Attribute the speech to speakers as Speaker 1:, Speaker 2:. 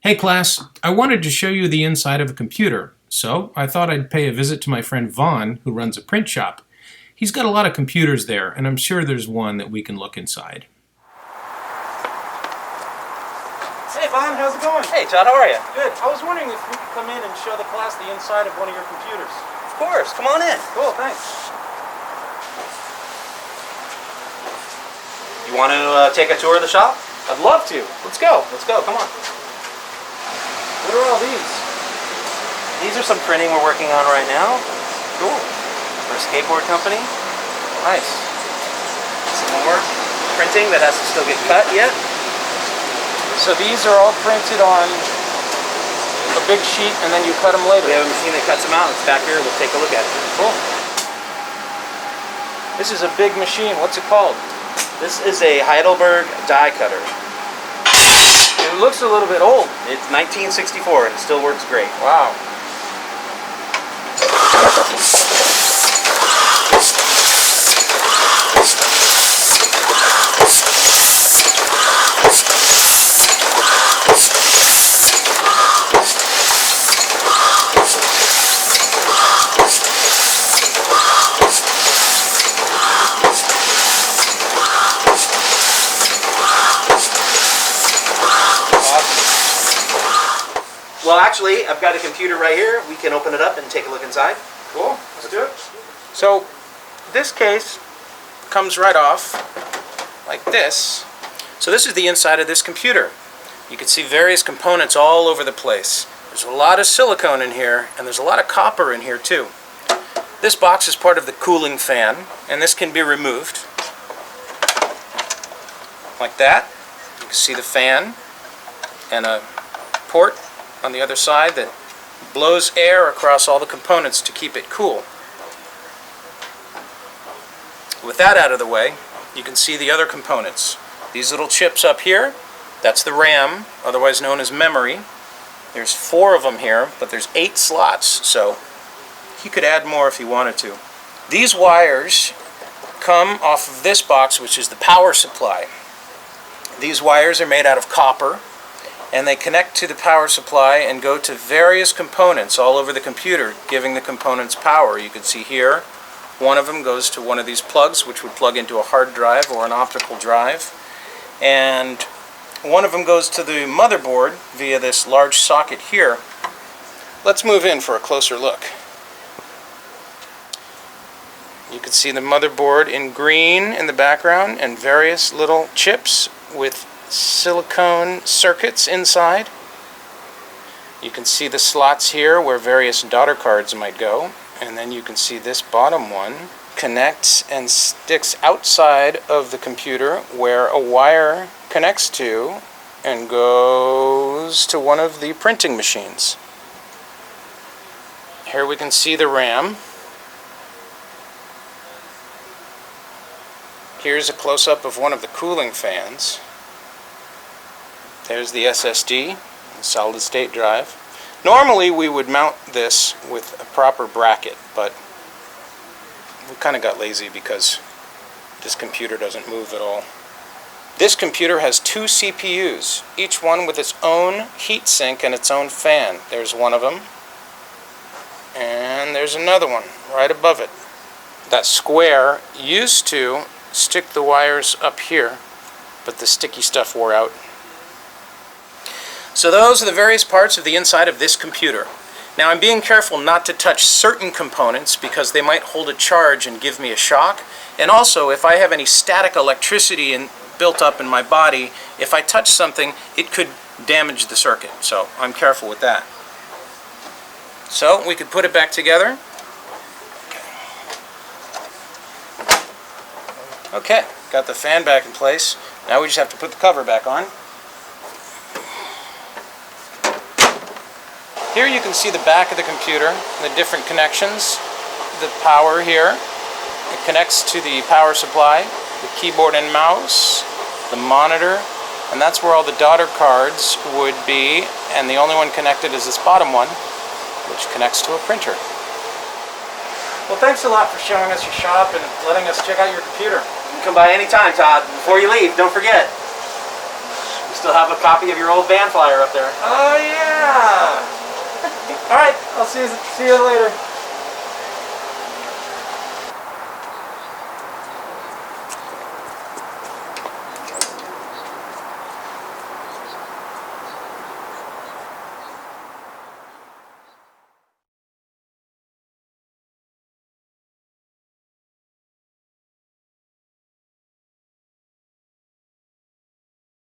Speaker 1: Hey class, I wanted to show you the inside of a computer, so I thought I'd pay a visit to my friend Vaughn, who runs a print shop. He's got a lot of computers there, and I'm sure there's one that we can look inside.
Speaker 2: Hey Vaughn, how's it going?
Speaker 3: Hey Todd, how are you?
Speaker 2: Good. I was wondering if we could come in and show the class the inside of one of your computers.
Speaker 3: Of course, come on in.
Speaker 2: Cool, thanks.
Speaker 3: You want to take a tour of the shop?
Speaker 2: I'd love to. Let's go.
Speaker 3: Let's go, come on.
Speaker 2: What are all these?
Speaker 3: These are some printing we're working on right now.
Speaker 2: Cool.
Speaker 3: For a skateboard company.
Speaker 2: Nice.
Speaker 3: Some more printing that has to still get cut yet.
Speaker 2: So these are all printed on a big sheet and then you cut them later?
Speaker 3: We have a machine that cuts them out. It's back here. We'll take a look at it.
Speaker 2: Cool. This is a big machine. What's it called?
Speaker 3: This is a Heidelberg Die Cutter.
Speaker 2: It looks a little bit old.
Speaker 3: It's 1964 and it still works great.
Speaker 2: Wow.
Speaker 3: Well, actually, I've got a computer right here. We can open it up and take a look inside.
Speaker 2: Cool. Let's do it. So this case comes right off like this. So this is the inside of this computer. You can see various components all over the place. There's a lot of silicone in here, and there's a lot of copper in here too. This box is part of the cooling fan, and this can be removed like that. You can see the fan and a port on the other side that blows air across all the components to keep it cool. With that out of the way, you can see the other components. These little chips up here, that's the RAM, otherwise known as memory. There's 4 of them here, but there's 8 slots, so he could add more if he wanted to. These wires come off of this box, which is the power supply. These wires are made out of copper, and they connect to the power supply and go to various components all over the computer, giving the components power. You can see here, one of them goes to one of these plugs, which would plug into a hard drive or an optical drive, and one of them goes to the motherboard via this large socket here. Let's move in for a closer look. You can see the motherboard in green in the background and various little chips with silicone circuits inside. You can see the slots here where various daughter cards might go, and then you can see this bottom one connects and sticks outside of the computer where a wire connects to and goes to one of the printing machines. Here we can see the RAM. Here's a close-up of one of the cooling fans. There's the SSD, solid state drive. Normally we would mount this with a proper bracket, but we kind of got lazy because this computer doesn't move at all. This computer has 2 CPUs, each one with its own heatsink and its own fan. There's one of them, and there's another one right above it. That square used to stick the wires up here, but the sticky stuff wore out. So those are the various parts of the inside of this computer. Now I'm being careful not to touch certain components because they might hold a charge and give me a shock. And also, if I have any static electricity built up in my body, if I touch something, it could damage the circuit. So I'm careful with that. So we could put it back together. Okay, got the fan back in place. Now we just have to put the cover back on. Here you can see the back of the computer, the different connections, the power here. It connects to the power supply, the keyboard and mouse, the monitor, and that's where all the daughter cards would be, and the only one connected is this bottom one, which connects to a printer. Well, thanks a lot for showing us your shop and letting us check out your computer.
Speaker 3: You can come by anytime, Todd. Before you leave, don't forget, Still have a copy of your old band flyer up there.
Speaker 4: Oh yeah! Alright, I'll see you later.